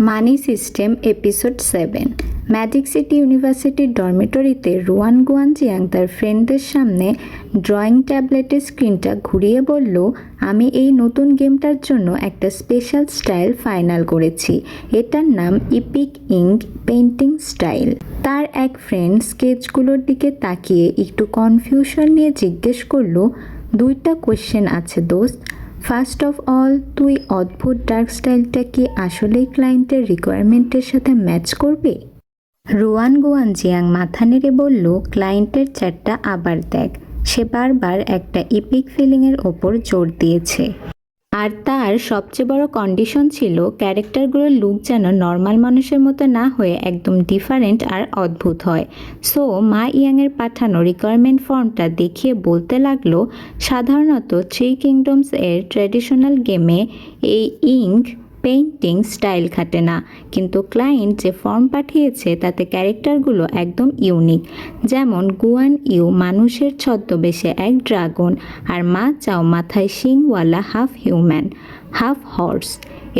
মানি system episode 7। Magic city ইউনিভার্সিটির ডরমিটরিতে রুয়ান গুয়ানজিয়াং তার ফ্রেন্ডদের সামনে ড্রয়িং ট্যাবলেটের স্ক্রিনটা ঘুরিয়ে বলল, আমি এই নতুন গেমটার জন্য একটা স্পেশাল স্টাইল ফাইনাল করেছি। এটার নাম ইপিক ইঙ্ক পেইন্টিং স্টাইল। তার এক ফ্রেন্ড স্কেচগুলোর দিকে তাকিয়ে একটু কনফিউশন নিয়ে জিজ্ঞেস করলো, দুইটা কোয়েশ্চেন আছে দোস্ত। ফার্স্ট অফ অল, তুই অদ্ভুত ডার্ক স্টাইলটা কি আসলেই ক্লায়েন্টের রিকোয়ারমেন্টের সাথে ম্যাচ করবে? রুয়ান গুয়ানজিয়াং মাথা নেড়ে বলল, ক্লায়েন্টের চ্যাটটা আবার দেখ। সে বারবার একটা ইপিক ফিলিংয়ের ওপর জোর দিয়েছে। আর তার সবচেয়ে বড় কন্ডিশন ছিল ক্যারেক্টারগুলোর লুক যেন নর্মাল মানুষের মতো না হয়ে একদম ডিফারেন্ট আর অদ্ভুত হয়। সো মা ইয়াংয়ের পাঠানো রিকোয়ারমেন্ট ফর্মটা দেখিয়ে বলতে লাগলো, সাধারণত থ্রি কিংডমস এর ট্র্যাডিশনাল গেমে এই ইঙ্ক পেইন্টিং স্টাইল খাটে না, কিন্তু ক্লায়েন্ট যে ফর্ম পাঠিয়েছে তাতে ক্যারেক্টারগুলো একদম ইউনিক। যেমন গুয়ান ইউ মানুষের ছদ্মবেশে এক ড্রাগন, আর মা চাও মাথায় শিংওয়ালা হাফ হিউম্যান হাফ হর্স।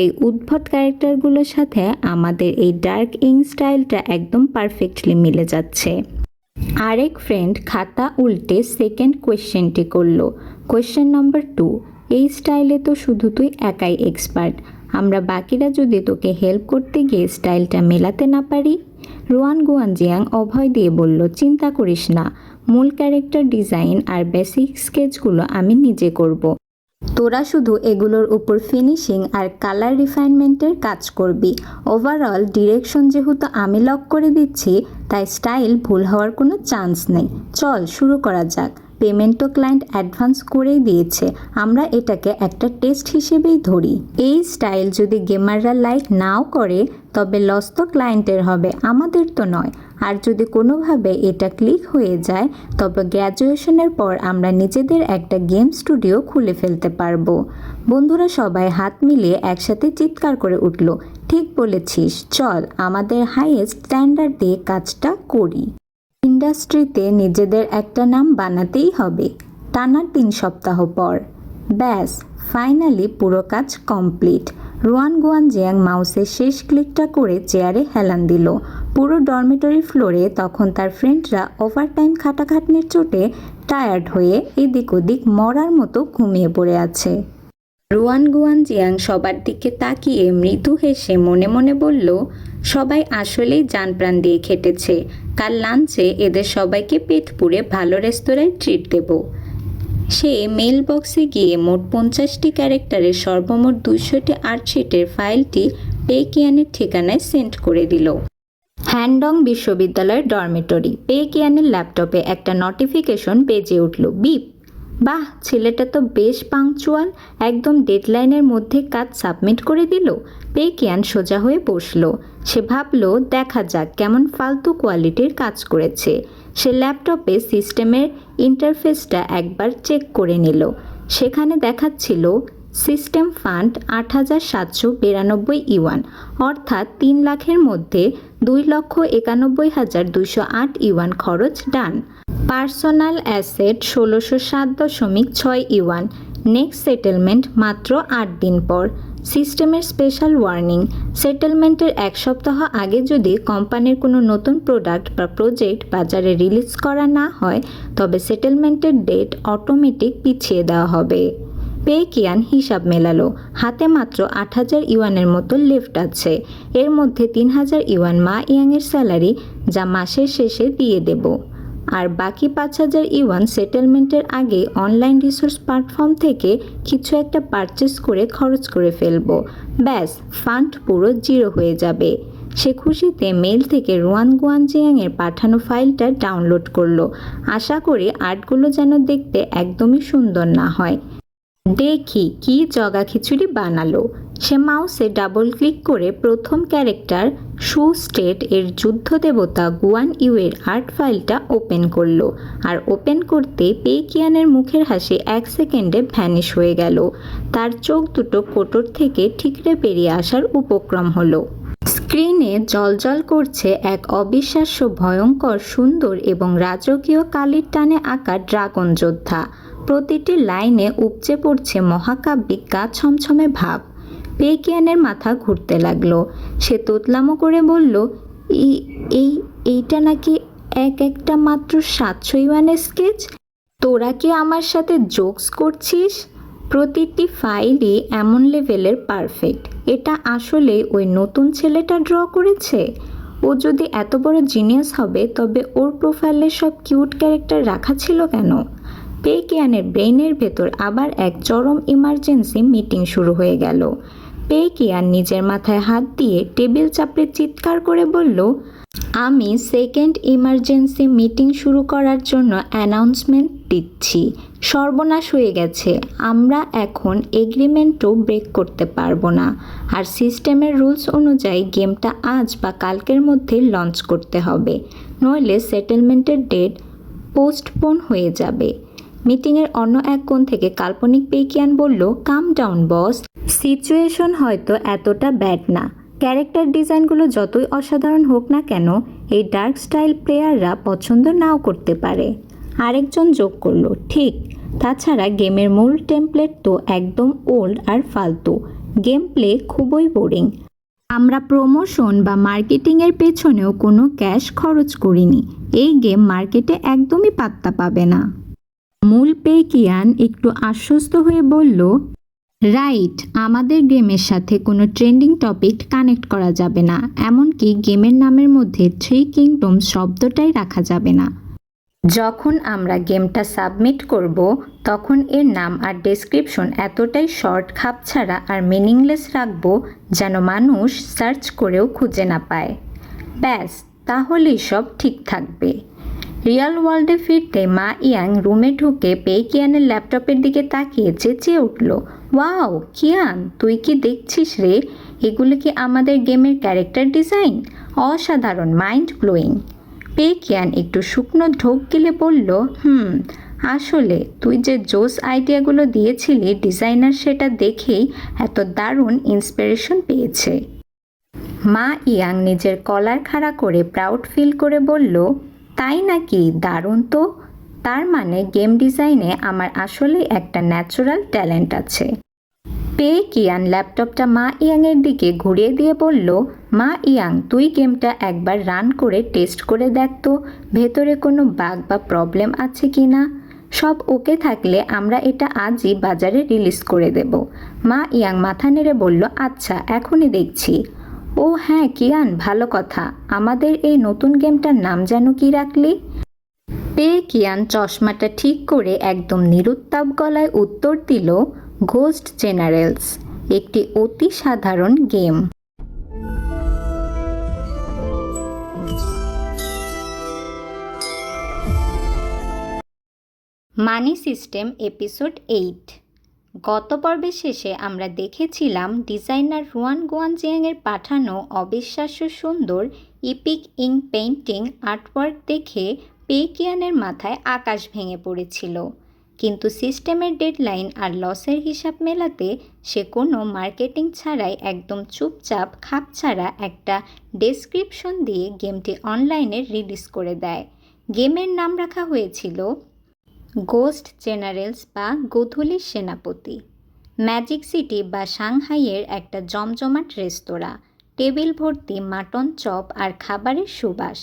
এই উদ্ভট ক্যারেক্টারগুলোর সাথে আমাদের এই ডার্ক ইঙ্ক স্টাইলটা একদম পারফেক্টলি মিলে যাচ্ছে। আরেক ফ্রেন্ড খাতা উল্টে সেকেন্ড কোয়েশ্চেনটি করলো। কোয়েশ্চেন নম্বর 2, এই স্টাইলে তো শুধু তুই একাই এক্সপার্ট, আমরা বাকিরা যদি তোকে হেল্প করতে গিয়ে স্টাইলটা মেলাতে না পারি? রুয়ান গুয়ানজিয়াং অভয় দিয়ে বলল, চিন্তা করিস না, মূল ক্যারেক্টার ডিজাইন আর বেসিক স্কেচগুলো আমি নিজে করব। তোরা শুধু এগুলোর উপর ফিনিশিং আর কালার রিফাইনমেন্টের কাজ করবি। ওভারঅল ডিরেকশন যেহেতু আমি লক করে দিচ্ছি, তাই স্টাইল ভুল হওয়ার কোনো চান্স নেই। চল শুরু করা যাক। পেমেন্টও ক্লায়েন্ট অ্যাডভান্স করেই দিয়েছে, আমরা এটাকে একটা টেস্ট হিসেবেই ধরি। এই স্টাইল যদি গেমাররা লাইক নাও করে, তবে লস তো ক্লায়েন্টের হবে, আমাদের তো নয়। আর যদি কোনোভাবে এটা ক্লিক হয়ে যায়, তবে গ্র্যাজুয়েশনের পর আমরা নিজেদের একটা গেম স্টুডিও খুলে ফেলতে পারবো। বন্ধুরা সবাই হাত মিলিয়ে একসাথে চিৎকার করে উঠল, ঠিক বলেছিস, চল আমাদের হাইয়েস্ট স্ট্যান্ডার্ড দিয়ে কাজটা করি। ইন্ডাস্ট্রিতে নিজেদের একটা নাম বানাতেই হবে। টানা 3 সপ্তাহ পর ব্যাস ফাইনালি পুরো কাজ কমপ্লিট। রুয়ান গুয়ানজিয়াং মাউসের শেষ ক্লিকটা করে চেয়ারে হেলান দিল। পুরো ডরমিটরি ফ্লোরে তখন তার ফ্রেন্ডরা ওভারটাইম খাটাখাটনির চোটে টায়ার্ড হয়ে এদিক ওদিক মরার মতো ঘুমিয়ে পড়ে আছে। রুয়ান গুয়ানজিয়াং সবার দিকে তাকিয়ে মৃদু হেসে মনে মনে বলল, সবাই আসলেই জান প্রাণ দিয়ে খেটেছে। কাল লাঞ্চে এদের সবাইকে পেট পুড়ে ভালো রেস্তোরাঁয় ট্রিট দেব। সে মেল বক্সে গিয়ে মোট 50টি ক্যারেক্টারের সর্বমোট 200টি আর্টশিটের ফাইলটি পেকিয়ানের ঠিকানায় সেন্ড করে দিল। হ্যান্ডং বিশ্ববিদ্যালয়ের ডরমিটরি। পেকিয়ানের ল্যাপটপে একটা নোটিফিকেশন বেজে উঠল, বিপ। বাহ, ছেলেটা তো বেশ পাংচুয়াল, একদম ডেডলাইনের মধ্যে কাজ সাবমিট করে দিল। পেকিয়ান সোজা হয়ে বসল। সে ভাবল, দেখা যাক কেমন ফালতু কোয়ালিটির কাজ করেছে। সে ল্যাপটপে সিস্টেমের ইন্টারফেসটা একবার চেক করে নিল। সেখানে দেখাচ্ছিল সিস্টেম ফান্ড 8,792 ইউয়ান, অর্থাৎ 3 লাখের মধ্যে 2,91,208 ইউয়ান খরচ done. Personal asset 1,607.6 yuan. Next settlement মাত্র 8 দিন পর। সিস্টেমের স্পেশাল ওয়ার্নিং, সেটেলমেন্টের 1 সপ্তাহ আগে যদি কোম্পানির কোনো নতুন প্রোডাক্ট বা প্রজেক্ট বাজারে রিলিজ করা না হয়, তবে সেটেলমেন্টের ডেট অটোমেটিক পিছিয়ে দেওয়া হবে। পেকিয়ান হিসাব মেলালো, হাতে মাত্র 8,000 ইউয়ানের মতো লেফট আছে। এর মধ্যে 3,000 ইউয়ান মা ইয়াংয়ের স্যালারি, যা মাসের শেষে দিয়ে দেব। আর বাকি 5,000 ইউয়ান সেটেলমেন্টের আগে অনলাইন রিসোর্স প্ল্যাটফর্ম থেকে কিছু একটা পারচেস করে খরচ করে ফেলব। ব্যাস ফান্ড পুরো জিরো হয়ে যাবে। সে খুশিতে মেল থেকে রুয়ান গুয়ানজিয়াংয়ের পাঠানো ফাইলটা ডাউনলোড করলো। আশা করি আর্টগুলো যেন দেখতে একদমই সুন্দর না হয়। দেখি কি জগা খিচুড়ি বানালো। সে মাউসে ডাবল ক্লিক করে প্রথম ক্যারেক্টার শু স্টেট এর যুদ্ধ দেবতা গুয়ান ইউ এর আর্ট ফাইলটা ওপেন করলো। আর ওপেন করতে পেকিয়ানের মুখের হাসি 1 সেকেন্ডে ভ্যানিশ হয়ে গেল। তার চোখ দুটো কোটর থেকে ঠিকরে বেরিয়ে আসার উপক্রম হলো। স্ক্রিনে জ্বলজ্বল করছে এক অবিশ্বাস্য ভয়ঙ্কর সুন্দর এবং রাজকীয় কালির টানে আঁকা ড্রাগন যোদ্ধা। প্রতিটি লাইনে উপচে পড়ছে মহাকাব্যিক গা ছমছমে ভাব। পেকিয়ানের মাথা ঘুরতে লাগলো। সে তোতলামো করে বলল, এইটা নাকি একটা মাত্র 700 ইউয়ানের স্কেচ। তোরা কি আমার সাথে জোকস করছিস? প্রতিটি ফাইলই এমন লেভেলের পারফেক্ট। এটা আসলে ওই নতুন ছেলেটা ড্র করেছে। ও যদি এত বড় জিনিয়াস হবে তবে ওর প্রোফাইলে সব কিউট ক্যারেক্টার রাখা ছিল কেন? পেকিয়ানের ব্রেইনের ভেতর আবার এক চরম ইমার্জেন্সি মিটিং শুরু হয়ে গেল। পেকিয়ান নিজের মাথায় হাত দিয়ে টেবিল চাপড়ে চিৎকার করে বলল, আমি সেকেন্ড ইমার্জেন্সি মিটিং শুরু করার জন্য অ্যানাউন্সমেন্ট দিচ্ছি। সর্বনাশ হয়ে গেছে। আমরা এখন এগ্রিমেন্টও ব্রেক করতে পারবো না। আর সিস্টেমের রুলস অনুযায়ী গেমটা আজ বা কালকের মধ্যে লঞ্চ করতে হবে, নইলে সেটেলমেন্টের ডেট পোস্টপোন হয়ে যাবে। মিটিংয়ের অন্য এক কোণ থেকে কাল্পনিক পেকিয়ান বলল, কাম ডাউন বস, সিচুয়েশন হয়তো এতটা ব্যাড না। ক্যারেক্টার ডিজাইনগুলো যতই অসাধারণ হোক না কেন, এই ডার্ক স্টাইল প্লেয়াররা পছন্দ নাও করতে পারে। আরেকজন যোগ করলো, ঠিক, তাছাড়া গেমের মূল টেমপ্লেট তো একদম ওল্ড আর ফালতু। গেম প্লে খুবই বোরিং। আমরা প্রমোশন বা মার্কেটিংয়ের পেছনেও কোনো ক্যাশ খরচ করিনি। এই গেম মার্কেটে একদমই পাত্তা পাবে না। মূল পেকিয়ান একটু আশ্বস্ত হয়ে বলল, রাইট, আমাদের গেমের সাথে কোনো ট্রেন্ডিং টপিক কানেক্ট করা যাবে না। এমনকি গেমের নামের মধ্যে 3 কিংডমস শব্দটাই রাখা যাবে না। যখন আমরা গেমটা সাবমিট করব তখন এর নাম আর ডেসক্রিপশন এতটাই শর্ট, খাপছাড়া আর মিনিংলেস রাখব যেন মানুষ সার্চ করেও খুঁজে না পায়। ব্যাস, তাহলেই সব ঠিক থাকবে। রিয়াল ওয়ার্ল্ডে ফিরতে মা ইয়াং রুমে ঢুকে পেকিয়ানের ল্যাপটপের দিকে তাকিয়ে চেঁচিয়ে উঠল, ওয়াও কিয়ান, তুই কি দেখছিস রে? এগুলো কি আমাদের গেমের ক্যারেক্টার ডিজাইন? অসাধারণ, মাইন্ড ব্লোয়িং। পেকিয়ান একটু শুকনো ঢোক গিলে বলল, আসলে তুই যে জোস আইডিয়াগুলো দিয়েছিলি, ডিজাইনার সেটা দেখেই এত দারুণ ইন্সপিরেশন পেয়েছে। মা ইয়াং নিজের কলার খাড়া করে প্রাউড ফিল করে বলল, তাই নাকি? দারুণ তো। তার মানে গেম ডিজাইনে আমার আসলে একটা ন্যাচারাল ট্যালেন্ট আছে। পেকিয়ান ল্যাপটপটা মা ইয়াংয়ের দিকে ঘুরিয়ে দিয়ে বলল, মা ইয়াং, তুই গেমটা একবার রান করে টেস্ট করে দেখ তো, ভেতরে কোনো বাগ বা প্রবলেম আছে কি না। সব ওকে থাকলে আমরা এটা আজই বাজারে রিলিজ করে দেব। মা ইয়াং মাথা নেড়ে বলল, আচ্ছা, এখনই দেখছি। ও হ্যাঁ কিয়ান, ভালো কথা। আমাদের এই নতুন গেমটার নাম যেন কি রাখলি? পেকিয়ান চশমাটা ঠিক করে একদম নিরুত্তাপ গলায় উত্তর দিল, ঘোস্ট জেনারেলস, একটি অতি সাধারণ গেম। মানি সিস্টেম এপিসোড 8। গত পর্বের শেষে আমরা দেখেছিলাম ডিজাইনার রুয়ান গুয়ানজিয়াংয়ের পাঠানো অবিশ্বাস্য সুন্দর ইপিক ইঙ্ক পেইন্টিং আর্টওয়ার্ক দেখে পেকিয়ানের মাথায় আকাশ ভেঙে পড়েছিল। কিন্তু সিস্টেমের ডেডলাইন আর লসের হিসাব মেলাতে সে কোনো মার্কেটিং ছাড়াই একদম চুপচাপ খাপছাড়া একটা ডেসক্রিপশন দিয়ে গেমটি অনলাইনে রিলিজ করে দেয়। গেমের নাম রাখা হয়েছিল গোস্ট জেনারেলস বা গোধূলির সেনাপতি। ম্যাজিক সিটি বা সাংহাইয়ের একটা জমজমাট রেস্তোরাঁ, টেবিল ভর্তি মাটন চপ আর খাবারের সুবাস।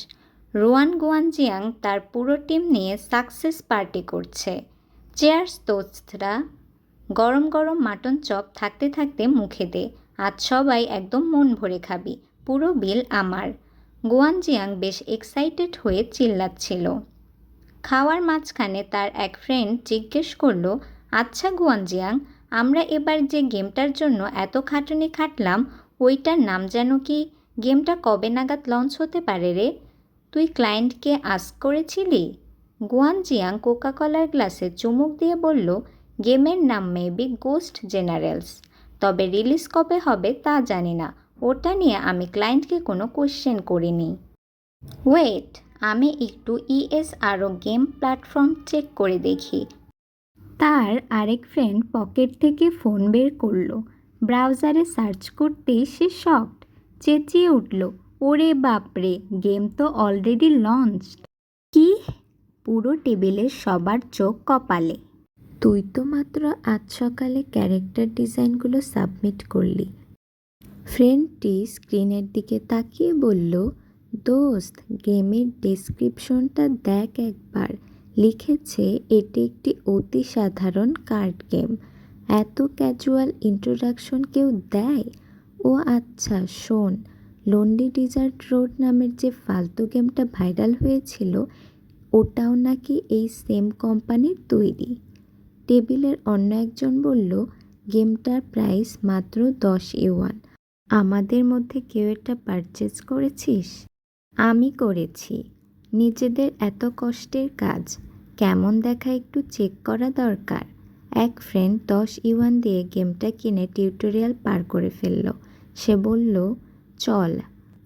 রুয়ান গুয়ানজিয়াং তার পুরো টিম নিয়ে সাকসেস পার্টি করছে। চেয়ার্স দোস্তরা। গরম গরম মাটন চপ থাকতে থাকতে মুখে দে, আজ সবাই একদম মন ভরে খাবি, পুরো বিল আমার। গুয়ানজিয়াং বেশ এক্সাইটেড হয়ে চিল্লাচ্ছিল। খাওয়ার মাঝখানে তার এক ফ্রেন্ড জিজ্ঞেস করল, আচ্ছা গুয়ানজিয়াং, আমরা এবার যে গেমটার জন্য এত খাটুনি খাটলাম ওইটার নাম যেন কি? গেমটা কবে নাগাদ লঞ্চ হতে পারে রে? তুই ক্লায়েন্টকে আস্ক করেছিলি? গুয়ানজিয়াং কোকাকলার গ্লাসে চুমুক দিয়ে বলল, গেমের নাম মেবি গোস্ট জেনারেলস, তবে রিলিজ কবে হবে তা জানি না। ওটা নিয়ে আমি ক্লায়েন্টকে কোনো কোশ্চেন করিনি। ওয়েট, আমি একটু ESRO গেম প্ল্যাটফর্ম চেক করে দেখি। তার আরেক ফ্রেন্ড পকেট থেকে ফোন বের করলো। ব্রাউজারে সার্চ করতেই সে শকড, চেঁচিয়ে উঠল, ওরে বাপরে, গেম তো অলরেডি লঞ্চড। কি? পুরো টেবিলের সবার চোখ কপালে। তুই তো মাত্র আজ সকালে ক্যারেক্টার ডিজাইনগুলো সাবমিট করলি, ফ্রেন্ডটি স্ক্রিনের দিকে তাকিয়ে বলল, দোস্ত, গেমের ডেসক্রিপশনটা দেখ একবার। লিখেছে এটি একটি অতি সাধারণ কার্ড গেম। এত ক্যাজুয়াল ইন্ট্রোডাকশন কেউ দেয়? ও আচ্ছা, শোন, লোনলি ডিজার্ট রোড নামের যে ফালতু গেমটা ভাইরাল হয়েছিল, ওটাও নাকি এই সেম কোম্পানির তৈরি। টেবিলের অন্য একজন বলল, গেমটার প্রাইস মাত্র 10 ইউয়ান। আমাদের মধ্যে কেউ এটা পারচেজ করেছিস? আমি করেছি। নিজেদের এত কষ্টের কাজ কেমন দেখা একটু চেক করা দরকার। এক ফ্রেন্ড 10 ইউয়ান দিয়ে গেমটা কিনে টিউটোরিয়াল পার করে ফেলল। সে বলল, চল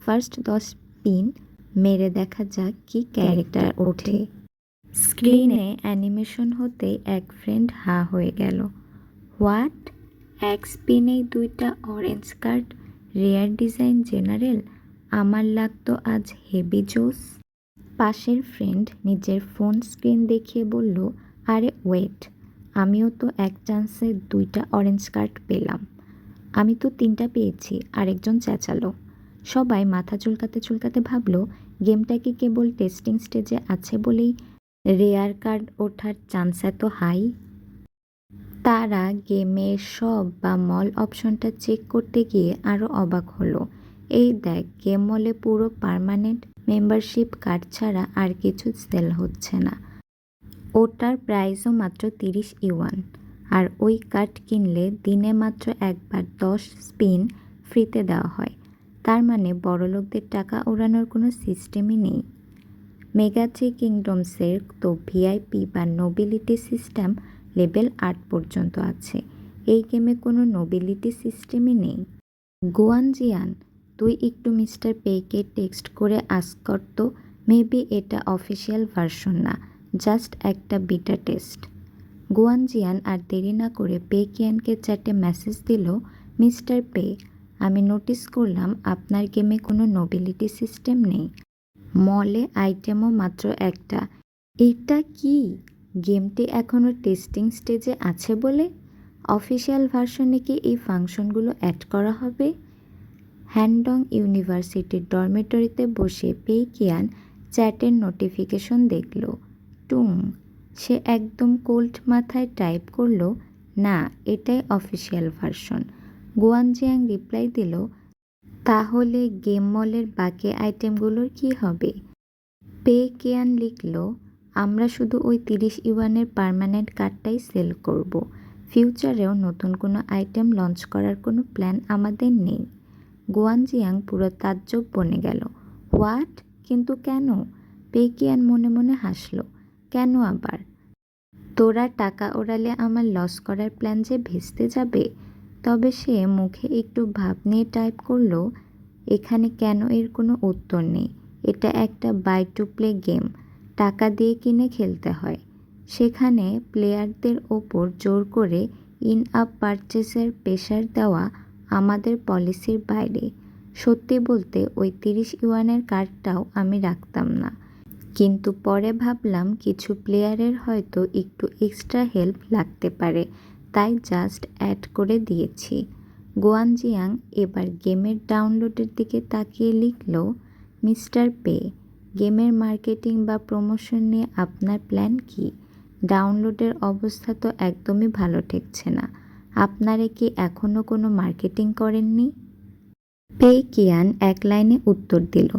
ফার্স্ট 10 স্পিন মেরে দেখা যাক কি ক্যারেক্টার ওঠে। স্ক্রিনে অ্যানিমেশন হতে এক ফ্রেন্ড হা হয়ে গেল। হোয়াট? এক স্পিনেই 2টা orange card, rare design general? আমার লাগতো আজ হেভি জোস। পাশের ফ্রেন্ড নিজের ফোন স্ক্রিন দেখিয়ে বলল, আরে ওয়েট, আমিও তো এক চান্সে 2টা অরেঞ্জ কার্ড পেলাম। আমি তো 3টা পেয়েছি, আরেকজন চেঁচালো। সবাই মাথা চুলকাতে চুলকাতে ভাবলো, গেমটা কি কেবল টেস্টিং স্টেজে আছে বলেই রেয়ার কার্ড ওঠার চান্স এত হাই? তারা গেমের সব বা মল অপশনটা চেক করতে গিয়ে আরও অবাক হলো। এই দেখ, গেম মলে পুরো পার্মানেন্ট মেম্বারশিপ কার্ড ছাড়া আর কিছু সেল হচ্ছে না। ওটার প্রাইসও মাত্র 30 ইউয়ান। আর ওই কার্ড কিনলে দিনে মাত্র একবার 10 স্পিন ফ্রিতে দেওয়া হয়। তার মানে বড়লোকদের টাকা ওড়ানোর কোনো সিস্টেমই নেই। মেগাট্রি কিংডমসের তো ভিআইপি বা নোবিলিটি সিস্টেম লেভেল 8 পর্যন্ত আছে। এই গেমে কোনো নোবিলিটি সিস্টেমই নেই। গুয়ানজিয়ান, তুই একটু মিস্টার পেকে টেক্সট করে আস্ক করতো। মেবি এটা অফিসিয়াল ভার্সন না, জাস্ট একটা বিটা টেস্ট। গুয়ানজিয়ান আর দেরি না করে পে কিয়ানকে চ্যাটে মেসেজ দিল, মিস্টার পে, আমি নোটিস করলাম আপনার গেমে কোনো নোবিলিটি সিস্টেম নেই। মলে আইটেমও মাত্র একটা। এটা কি? গেমটি এখনও টেস্টিং স্টেজে আছে বলে? অফিসিয়াল ভার্সনে কি এই ফাংশনগুলো অ্যাড করা হবে? হ্যান্ডং ইউনিভার্সিটির ডরমেটরিতে বসে পে কিয়ান চ্যাটের নোটিফিকেশন দেখল। টুং! সে একদম কোল্ড মাথায় টাইপ করল, না, এটাই অফিসিয়াল ভার্সন। গুয়ানজিয়াং রিপ্লাই দিল, তাহলে গেম মলের বাকি আইটেমগুলোর কি হবে? পে কিয়ান লিখল, আমরা শুধু ওই 30 ইউয়ানের পার্মানেন্ট কার্ডটাই সেল করব। ফিউচারেও নতুন কোনো আইটেম লঞ্চ করার কোনো প্ল্যান আমাদের নেই। গুয়ানজিয়াং পুরো তাজ্জব বনে গেল। হোয়াট? কিন্তু কেন? পে কিয়ান মনে মনে হাসল। কেন আবার? তোরা টাকা ওড়ালে আমার লস করার প্ল্যান যে ভেস্তে যাবে। তবে সে মুখে একটু ভাব নিয়ে টাইপ করল, এখানে কেন এর কোনো উত্তর নেই। এটা একটা বাই টু প্লে গেম, টাকা দিয়ে কিনে খেলতে হয়। সেখানে প্লেয়ারদের ওপর জোর করে ইন আপ পারচেসের প্রেশার দেওয়া আমাদের পলিসির বাইরে। সত্যি বলতে ওই 30 ইউয়ানের কার্ডটাও আমি রাখতাম না, কিন্তু পরে ভাবলাম কিছু প্লেয়ারের হয়তো একটু এক্সট্রা হেল্প লাগতে পারে, তাই জাস্ট অ্যাড করে দিয়েছি। গুয়ানজিয়াং এবার গেমের ডাউনলোডের দিকে তাকিয়ে লিখল, মিস্টার পে, গেমের মার্কেটিং বা প্রমোশন নিয়ে আপনার প্ল্যান কি? ডাউনলোডের অবস্থা তো একদমই ভালো ঠেকছে না। আপনারা কি এখনও কোনো মার্কেটিং করেননি? পে কিয়ান এক লাইনে উত্তর দিল,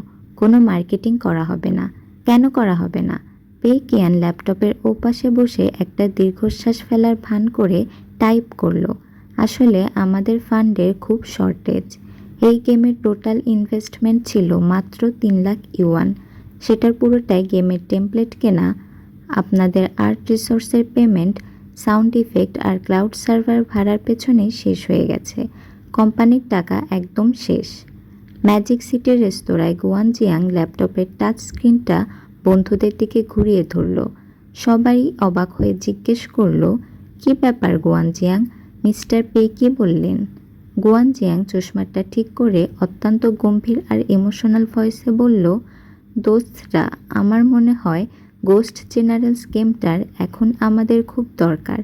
কোনো মার্কেটিং করা হবে না। কেন করা হবে না? পে কিয়ান ল্যাপটপের ওপাশে বসে একটা দীর্ঘশ্বাস ফেলার ভান করে টাইপ করল, আসলে আমাদের ফান্ডের খুব শর্টেজ। এই গেমের টোটাল ইনভেস্টমেন্ট ছিল মাত্র 3 লাখ ইউয়ান। সেটার পুরোটাই গেমের টেমপ্লেট কেনা, আপনাদের আর্ট রিসোর্সের পেমেন্ট, সাউন্ড ইফেক্ট আর ক্লাউড সার্ভার ভাড়ার পেছনেই শেষ হয়ে গেছে। কোম্পানির টাকা একদম শেষ। ম্যাজিক সিটির রেস্তোরাঁয় গুয়ানজিয়াং ল্যাপটপের টাচ স্ক্রিনটা বন্ধুদের দিকে ঘুরিয়ে ধরল। সবাই অবাক হয়ে জিজ্ঞেস করল, কি ব্যাপার গুয়ানজিয়াং, মিস্টার পে কি বললেন? গুয়ানজিয়াং চশমাটা ঠিক করে অত্যন্ত গম্ভীর আর ইমোশনাল ভয়েসে বলল, দোস্তরা, আমার মনে হয় গোস্ট জেনারেলস গেমটার এখন আমাদের খুব দরকার।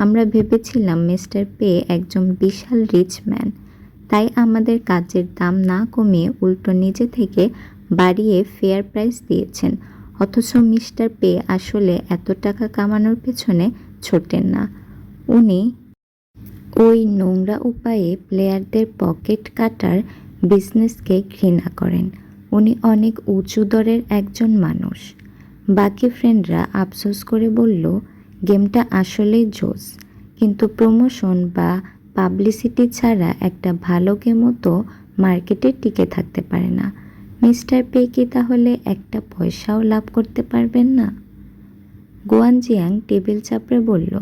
আমরা ভেবেছিলাম মিস্টার পে একজন বিশাল রিচ ম্যান, তাই আমাদের কাজের দাম না কমিয়ে উল্টো নিজে থেকে বাড়িয়ে ফেয়ার প্রাইস দিয়েছেন। অথচ মিস্টার পে আসলে এত টাকা কামানোর পেছনে ছোটেন না। উনি ওই নোংরা উপায়ে প্লেয়ারদের পকেট কাটার বিজনেসকে ঘৃণা করেন। উনি অনেক উঁচু দরের একজন মানুষ। বাকি ফ্রেন্ডরা আফসোস করে বলল, গেমটা আসলেই জোস, কিন্তু প্রমোশন বা পাবলিসিটি ছাড়া একটা ভালো গেমও তো মার্কেটে টিকে থাকতে পারে না। মিস্টার পে কি তাহলে একটা পয়সাও লাভ করতে পারবেন না? গুয়ানজিয়াং টেবিল চাপড়ে বলল,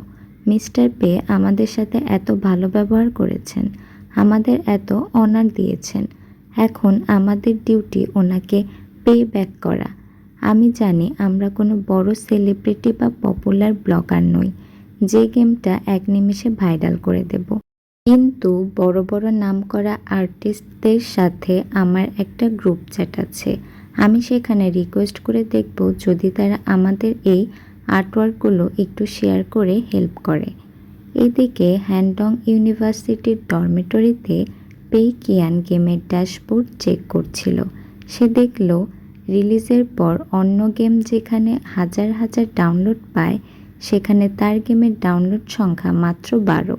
মিস্টার পে আমাদের সাথে এত ভালো ব্যবহার করেছেন, আমাদের এত অনার দিয়েছেন। এখন আমাদের ডিউটি ওনাকে পে ব্যাক করা। আমি জানি আমরা কোনো বড় সেলিব্রিটি বা পপুলার ব্লগার নই যে গেমটা এক নিমেষে ভাইরাল করে দেব, কিন্তু বড় বড় নামকরা আর্টিস্টদের সাথে আমার একটা গ্রুপ চ্যাট আছে। আমি সেখানে রিকোয়েস্ট করে দেখব যদি তারা আমাদের এই আর্টওয়ার্কগুলো একটু শেয়ার করে হেল্প করে। এদিকে হ্যান্ডং ইউনিভার্সিটির ডরমেটরিতে পে কিয়ান গেমের ড্যাশবোর্ড চেক করছিল। সে দেখল রিলিজের পর অন্য গেম যেখানে হাজার হাজার ডাউনলোড পায়, সেখানে তার গেমের ডাউনলোড সংখ্যা মাত্র 12।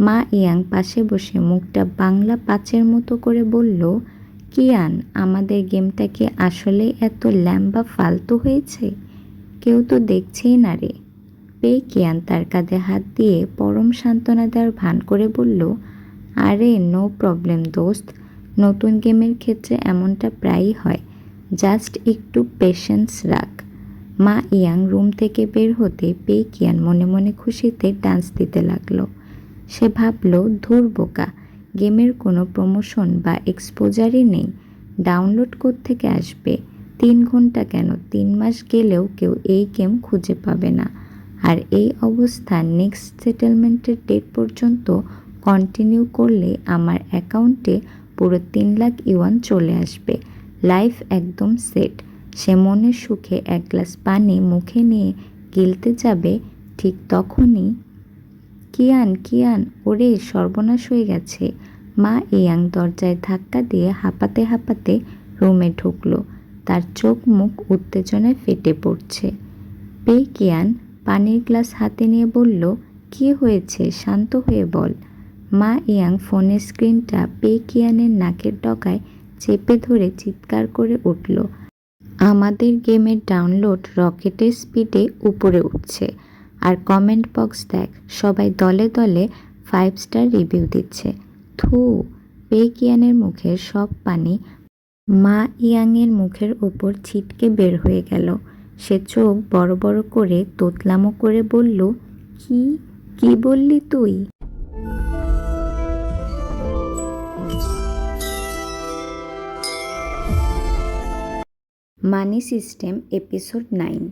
মা ইয়াং পাশে বসে মুখটা বাংলা পাঁচের মতো করে বলল, কিয়ান, আমাদের গেমটা কি আসলেই এত ল্যাম্বা ফালতু হয়েছে? কেউ তো দেখছেই না রে। পে কিয়ান তার কাঁধে হাত দিয়ে পরম সান্ত্বনা দেওয়ার ভান করে বলল, আরে নো প্রবলেম দোস্ত, নতুন গেমের ক্ষেত্রে এমনটা প্রায়ই হয়, জাস্ট একটু পেশেন্স রাখ। মা ইয়াং রুম থেকে বের হতে পে কিয়ান মনে মনে খুশিতে ডান্স দিতে লাগলো। সে ভাবল, ধুর বোকা, গেমের কোনো প্রমোশন বা এক্সপোজারই নেই, ডাউনলোড কোত্থেকে আসবে? 3 ঘন্টা কেন, 3 মাস গেলেও কেউ এই গেম খুঁজে পাবে না। আর এই অবস্থা নেক্সট সেটেলমেন্টের ডেট পর্যন্ত কন্টিনিউ করলে আমার অ্যাকাউন্টে পুরো 3 লাখ ইউয়ান চলে আসবে। লাইফ একদম সেট। সে মনের সুখে এক গ্লাস পানি মুখে নিয়ে গিলতে যাবে, ঠিক তখনই, কিয়ান, কিয়ান, ওরে সর্বনাশ হয়ে গেছে। মা ইয়াং দরজায় ধাক্কা দিয়ে হাঁপাতে হাঁপাতে রুমে ঢুকলো। তার চোখ মুখ উত্তেজনায় ফেটে পড়ছে। পে কিয়ান পানির গ্লাস হাতে নিয়ে বলল, কি হয়েছে, শান্ত হয়ে বল। মা ইয়াং ফোনের স্ক্রিনটা পে কিয়ানের নাকের ডগায় চেপে ধরে চিৎকার করে উঠল, আমাদের গেমের ডাউনলোড রকেটের স্পিডে উপরে উঠছে। আর কমেন্ট বক্স দেখ, সবাই দলে দলে 5 স্টার রিভিউ দিচ্ছে। থু। পে কিয়ানের মুখের সব পানি মা ইয়াংয়ের মুখের ওপর ছিটকে বের হয়ে গেল। সে চোখ বড় বড় করে তোতলামো করে বলল, কি কি বললি তুই? মানি সিস্টেম এপিসোড 9।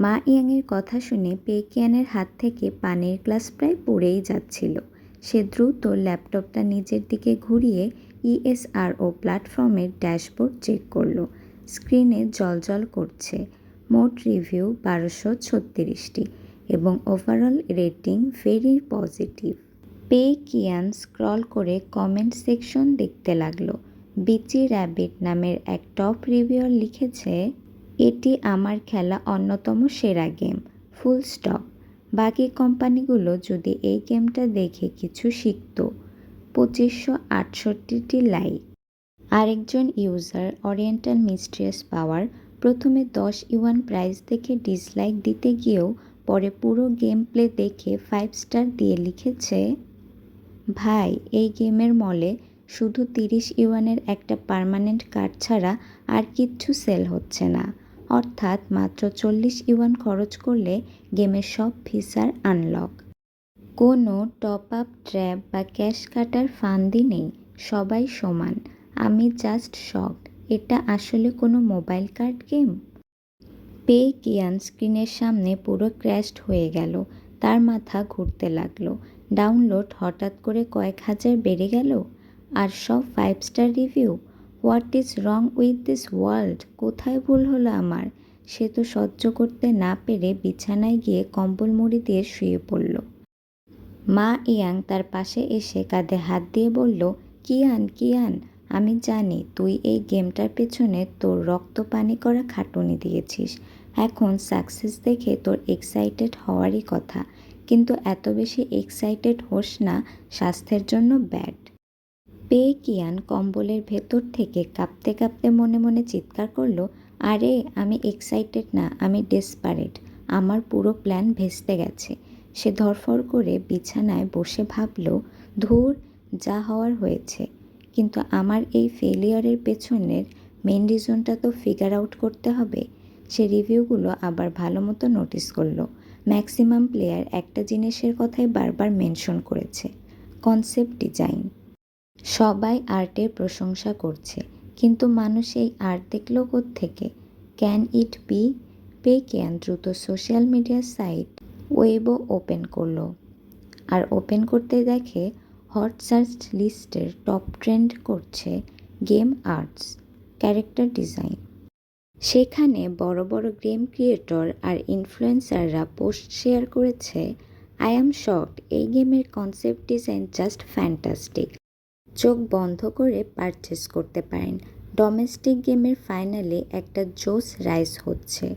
মা ইয়াংয়ের কথা শুনে পে কিয়ানের হাত থেকে পানির গ্লাস প্রায় পড়েই যাচ্ছিল। সে দ্রুত ল্যাপটপটা নিজের দিকে ঘুরিয়ে ইএসআরও প্ল্যাটফর্মের ড্যাশবোর্ড চেক করল। স্ক্রিনে জ্বলজ্বল করছে। মোট রিভিউ 1236টি এবং overall rating very positive. Pei Qian scroll করে কমেন্ট সেকশন দেখতে লাগলো। বিচি র্যাবিট নামের এক টপ রিভিউয়ার লিখেছে, এটি আমার খেলা অন্যতম সেরা গেম, ফুল স্টপ। বাকি কোম্পানিগুলো যদি এই গেমটা দেখে কিছু শিখত। 2568টি লাইক। আরেকজন ইউজার ওরিয়েন্টাল মিস্ট্রিয়াস পাওয়ার প্রথমে 10 ইউয়ান প্রাইস দেখে ডিসলাইক দিতে গিয়েও পরে পুরো গেম প্লে দেখে 5 স্টার দিয়ে লিখেছে, ভাই, এই গেমের মলে শুধু 30 ইউয়ানের একটা পার্মানেন্ট কার্ড ছাড়া আর কিচ্ছু সেল হচ্ছে না। অর্থাৎ মাত্র 40 ইউয়ান খরচ করলে গেমের সব ফিচার আনলক। কোনো টপ আপ, ট্র্যাপ বা ক্যাশ কাটার ফান্ডই নেই, সবাই সমান। আমি জাস্ট শকড, এটা আসলে কোনো মোবাইল কার্ড গেম? পে কিয়ান স্ক্রিনের সামনে পুরো ক্র্যাশড হয়ে গেল। তার মাথা ঘুরতে লাগলো। ডাউনলোড হঠাৎ করে কয়েক হাজার বেড়ে গেল, আর সব 5 star review. What is wrong with this world? কোথায় ভুল হলো আমার? সে তো সহ্য করতে না পেরে বিছানায় গিয়ে কম্বল মুড়ি দিয়ে শুয়ে পড়ল। মা ইয়াং তার পাশে এসে কাঁধে হাত দিয়ে বলল, কিয়ান কিয়ান, আমি জানি তুই এই গেমটার পেছনে তোর রক্ত পানি করা খাটুনি দিয়েছিস। এখন সাকসেস দেখে তোর এক্সাইটেড হওয়ারই কথা, কিন্তু এত বেশি এক্সাইটেড হোস না, স্বাস্থ্যের জন্য ব্যাড। পেয়ে কিয়ান কম্বলের ভেতর থেকে কাঁপতে কাঁপতে মনে মনে চিৎকার করলো, আরে আমি এক্সাইটেড না, আমি ডেসপারেট। আমার পুরো প্ল্যান ভেস্তে গেছে। সে ধরফর করে বিছানায় বসে ভাবল, ধুর, যা হওয়ার হয়েছে। কিন্তু আমার এই ফেলিয়ারের পেছনের মেন রিজনটা তো ফিগার আউট করতে হবে। সে রিভিউগুলো আবার ভালো মতো নোটিস করলো। ম্যাক্সিমাম প্লেয়ার একটা জিনিসের কথাই বারবার মেনশন করেছে, কনসেপ্ট ডিজাইন। সবাই আর্টের প্রশংসা করছে, কিন্তু মানুষ এই আর্ট দেখল কোত্থেকে? Can it be? Pay can দ্রুত সোশ্যাল মিডিয়া সাইট ওয়েবও ওপেন করলো, আর ওপেন করতেই দেখে হট সার্চ লিস্টের টপ ট্রেন্ড করছে গেম আর্টস, ক্যারেক্টার ডিজাইন। সেখানে বড় বড় গেম ক্রিয়েটর আর ইনফ্লুয়েন্সাররা পোস্ট শেয়ার করেছে, আই অ্যাম শকড, এই গেমের কনসেপ্ট ডিজাইন জাস্ট ফ্যান্টাস্টিক, চোখ বন্ধ করে পারচেস করতে পারেন। ডোমেস্টিক গেমের ফাইনালে একটা জোস রাইজ হচ্ছে।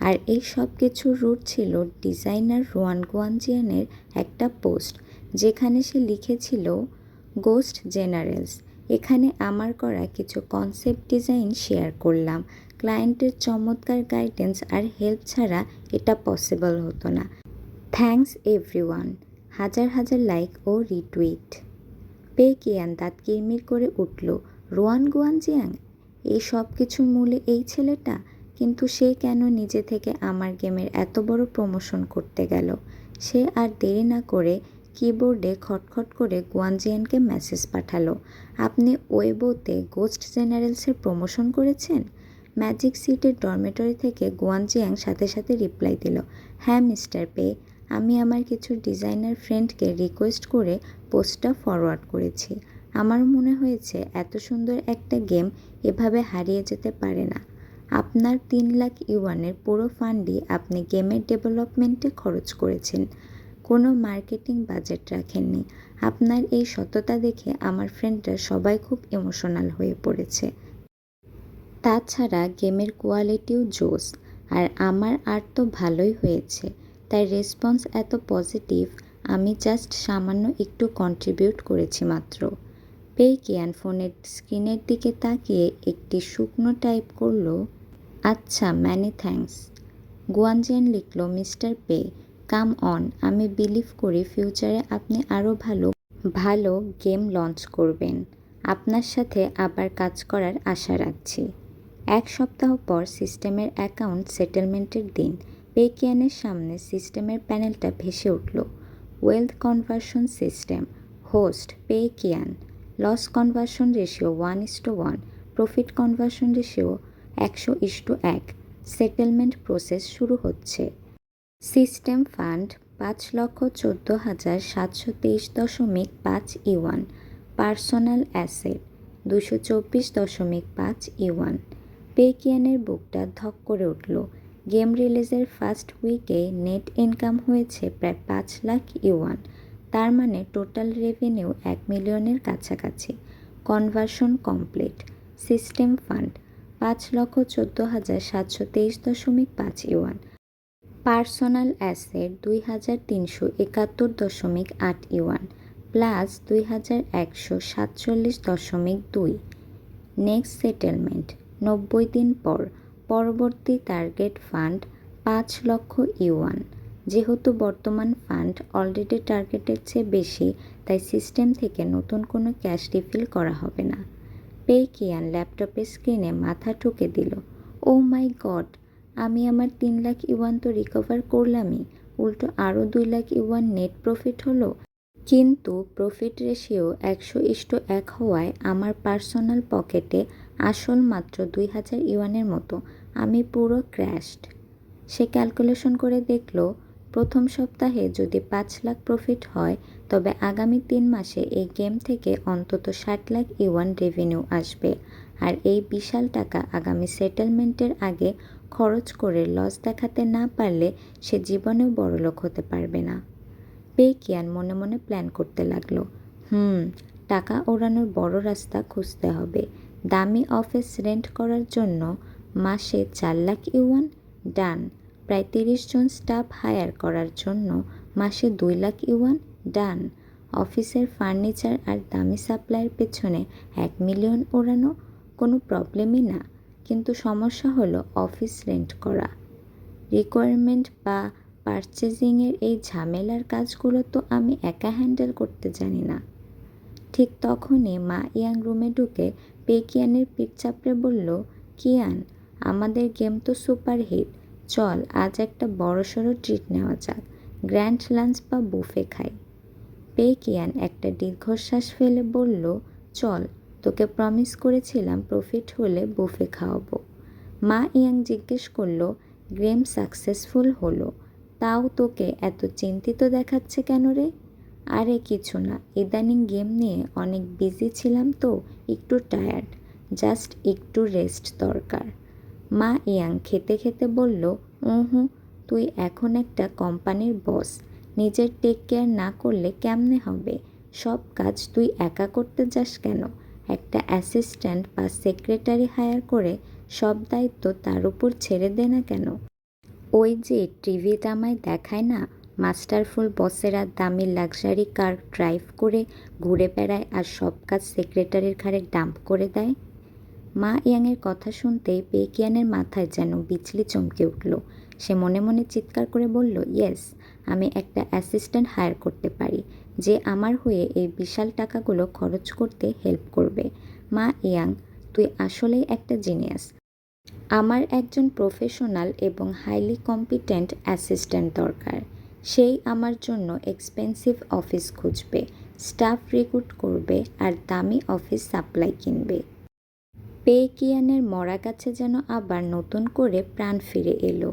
আর এই সব কিছুর রুট ছিল ডিজাইনার রোয়ান গুয়ানজিয়ানের একটা পোস্ট, যেখানে সে লিখেছিল, গোস্ট জেনারেলস, এখানে আমার করা কিছু কনসেপ্ট ডিজাইন শেয়ার করলাম। ক্লায়েন্টের চমৎকার গাইডেন্স আর হেল্প ছাড়া এটা পসিবল হতো না। Thanks everyone. হাজার হাজার লাইক ও রিটুইট। পে কিয়ান দাঁত কিরমির করে উঠল, রোয়ান গুয়ানজিয়াং, এই সব কিছুর মূলে এই ছেলেটা? কিন্তু সে কেন নিজে থেকে আমার গেমের এত বড় প্রমোশন করতে গেল? সে আর দেরি না করে কিবোর্ডে খটখট করে গুয়ানজিয়ানকে মেসেজ পাঠালো, আপনি ওয়েবোতে গোস্ট জেনারেলসের প্রমোশন করেছেন? ম্যাজিক সিটের ডরমেটরি থেকে গুয়ানজিয়াং সাথে সাথে রিপ্লাই দিল, হ্যাঁ মিস্টার পে, আমি আমার কিছু ডিজাইনার ফ্রেন্ডকে রিকোয়েস্ট করে পোস্টটা ফরওয়ার্ড করেছি। আমার মনে হয়েছে এত সুন্দর একটা গেম এভাবে হারিয়ে যেতে পারে না। আপনার 3 লাখ ইউয়ানের পুরো ফান্ডই আপনি গেমের ডেভেলপমেন্টে খরচ করেছেন, কোনো মার্কেটিং বাজেট রাখেননি। আপনার এই সততা দেখে আমার ফ্রেন্ডরা সবাই খুব ইমোশনাল হয়ে পড়েছে। তাছাড়া গেমের কোয়ালিটিও জোস, আর আমার আর্ট তো ভালোই হয়েছে, তাই রেসপন্স এত পজিটিভ। আমি জাস্ট সামান্য একটু কন্ট্রিবিউট করেছি মাত্র। পে কিয়ান ফোনের স্ক্রিনের দিকে তাকিয়ে একটি শুকনো টাইপ করলো, আচ্ছা, ম্যানি থ্যাঙ্কস। গুয়ানজিয়ান লিখল, মিস্টার পে, কাম অন, আমি বিলিভ করি ফিউচারে আপনি আরও ভালো ভালো গেম লঞ্চ করবেন। আপনার সাথে আবার কাজ করার আশা রাখছি। 1 সপ্তাহ পর সিস্টেমের অ্যাকাউন্ট সেটেলমেন্টের দিন। পে কিয়ানের সামনে সিস্টেমের প্যানেলটা ভেসে উঠল, wealth conversion system, host Pei Qian, loss conversion ratio 1:1, profit conversion ratio 100:1, settlement process শুরু হচ্ছে। System fund 5,14,723.5 yuan, personal asset 224.5 yuan. Pei কিয়ানের বুকটা ধক করে উঠল। গেম রিলিজের ফার্স্ট উইকে নেট ইনকাম হয়েছে প্রায় 5 লাখ ইউয়ান, তার মানে টোটাল রেভিনিউ 1 মিলিয়নের কাছাকাছি। Conversion complete. System fund 5,14,723.5 yuan, personal asset 2,371.8 yuan, plus 2,147.2। Next settlement 90 দিন পর। পরবর্তী টার্গেট ফান্ড 5 লক্ষ ইউয়ান। যেহেতু বর্তমান ফান্ড অলরেডি টার্গেটের চেয়ে বেশি, তাই সিস্টেম থেকে নতুন কোনো ক্যাশ রিফিল করা হবে না। পে কিয়ান ল্যাপটপের স্ক্রিনে মাথা ঠুকে দিল, ও মাই গড, আমি আমার 3 লাখ ইউয়ান তো রিকভার করলামই, উল্টো আরও 2 লাখ ইউয়ান নেট প্রফিট হলো। কিন্তু প্রফিট রেশিও 100:1 হওয়ায় আমার পার্সোনাল পকেটে আসল মাত্র 2,000 ইউয়ানের মতো। আমি পুরো ক্র্যাশড। সে ক্যালকুলেশন করে দেখল, প্রথম সপ্তাহে যদি 5 লাখ প্রফিট হয়, তবে আগামী 3 মাসে এই গেম থেকে অন্তত 60 লাখ ইউয়ান রেভিনিউ আসবে। আর এই বিশাল টাকা আগামী সেটেলমেন্টের আগে খরচ করে লস দেখাতে না পারলে সে জীবনেও বড়লোক হতে পারবে না। পে কিয়ান মনে মনে প্ল্যান করতে লাগলো, টাকা ওড়ানোর বড় রাস্তা খুঁজতে হবে। দামি অফিস রেন্ট করার জন্য মাসে 4 লাখ ইউয়ান, ডান। প্রায় 30 জন স্টাফ হায়ার করার জন্য মাসে 2 লাখ ইউয়ান, ডান। অফিসের ফার্নিচার আর দামি সাপ্লাইয়ের পেছনে 1 মিলিয়ন ওড়ানো কোনো প্রবলেমই না, কিন্তু সমস্যা হলো অফিস রেন্ট করা। রিকোয়ারমেন্ট বা পারচেজিংয়ের এই ঝামেলার কাজগুলো তো আমি একা হ্যান্ডেল করতে জানি না। ঠিক তখনই মা ইয়াং রুমে ঢুকে কিয়ানের পিঠ চাপড়ে বলল, কিয়ান, আমাদের গেম তো সুপারহিট, চল আজ একটা বড়সড় ট্রিট নেওয়া যাক, গ্র্যান্ড লাঞ্চ বা বুফে খাই। কিয়ান একটা দীর্ঘশ্বাস ফেলে বলল, চল, তোকে প্রমিস করেছিলাম প্রফিট হলে বুফে খাওয়াবো। মা ইয়াং জিজ্ঞেস করলো, গেম সাকসেসফুল হলো, তাও তোকে এত চিন্তিত দেখাচ্ছে কেন রে? আরে কিছু না, ইদানিং গেম নিয়ে অনেক বিজি ছিলাম তো একটু টায়ার্ড, জাস্ট একটু রেস্ট দরকার। মা ইয়াং খেতে খেতে বলল, তুই এখন একটা কোম্পানির বস, নিজের টেক কেয়ার না করলে কেমনে হবে? সব কাজ তুই একা করতে যাস কেন? একটা অ্যাসিস্ট্যান্ট বা সেক্রেটারি হায়ার করে সব দায়িত্ব তার উপর ছেড়ে দে না কেন? ওই যে টিভিতে আমায় দেখায় না, মাস্টারফুল বসেরা দামি লাক্সারি কার ড্রাইভ করে ঘুরে বেড়ায় আর সব কাজ সেক্রেটারির ঘাড়ে ডাম্প করে দেয়। মা ইয়াংয়ের কথা শুনতেই কিয়ানের মাথায় যেন বিজলি চমকে উঠল। সে মনে মনে চিৎকার করে বলল, ইয়েস, আমি একটা অ্যাসিস্ট্যান্ট হায়ার করতে পারি, যে আমার হয়ে এই বিশাল টাকাগুলো খরচ করতে হেল্প করবে। মা ইয়াং, তুই আসলেই একটা জিনিয়াস। আমার একজন প্রফেশনাল এবং হাইলি কম্পিটেন্ট অ্যাসিস্ট্যান্ট দরকার। সেই আমার জন্য এক্সপেন্সিভ অফিস খুঁজবে, স্টাফ রিক্রুট করবে আর দামি অফিস সাপ্লাই কিনবে। কিয়ানের মরা গাছে যেন আবার নতুন করে প্রাণ ফিরে এলো।